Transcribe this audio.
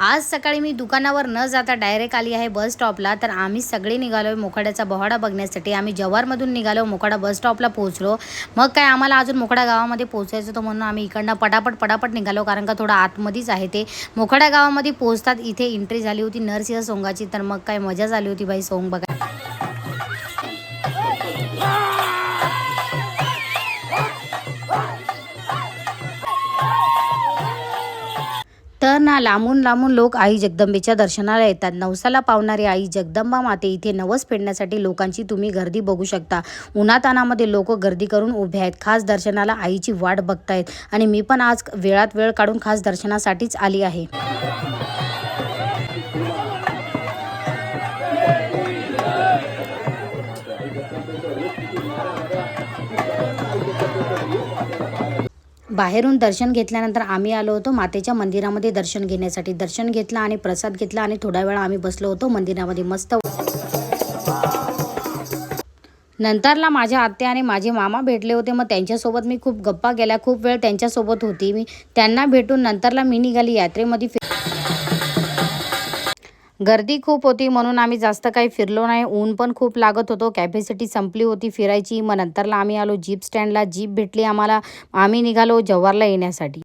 आज सकाळी मी दुकानावर न जाता डायरेक्ट आली आहे बस स्टॉपला। तर आम्ही सगळे निघालो मोखाड्याचा बोहाडा बघण्यासाठी। आम्ही जव्हारमधून निघालो, मोखाडा बस स्टॉपला पोहोचलो। मग काय आम्हाला अजून मोखाडा गावामध्ये पोहोचायचं होतं म्हणून आम्ही इकडनं पटापट निघालो, कारण का थोडा आतमध्येच आहे ते। मोखाडा गावामध्ये पोहोचतात इथे एंट्री झाली होती नरसिंह सोंगाची। तर मग काय मजा झाली होती बाई सोंग बघा। तर ना लांबून लोक आई जगदंबेच्या दर्शनाला येतात। नवसाला पावणारी आई जगदंबा माते इथे नवस फेडण्यासाठी लोकांची तुम्ही गर्दी बघू शकता। उन्हातानामध्ये लोक गर्दी करून उभे आहेत, खास दर्शनाला आईची वाट बघतायत। आणि मी पण आज वेळात वेळ काढून खास दर्शनासाठीच आली आहे। बाहेरून दर्शन घेतल्यानंतर आम्ही आलो होतो मातेच्या मंदिरामध्ये दर्शन घेण्यासाठी। दर्शन घेतलं आणि प्रसाद घेतला आणि थोडा वेळ आम्ही बसलो होतो मंदिरामध्ये मस्त। नंतरला माझ्या आत्या आणि माझे मामा भेटले होते, मग त्यांच्यासोबत मी खूप गप्पा केल्या, खूप वेळ त्यांच्यासोबत होती मी। त्यांना भेटून नंतरला मी निघाली यात्रेमध्ये। गर्दी खूप होती म्हणून आम्ही जास्त काही फिरलो नाही, ऊन पण खूप लागत होतो, कॅपॅसिटी संपली होती फिरायची। मग नंतरला आम्ही आलो जीप स्टँडला, जीप भेटली आम्हाला, आम्ही निघालो जव्हारला येण्यासाठी।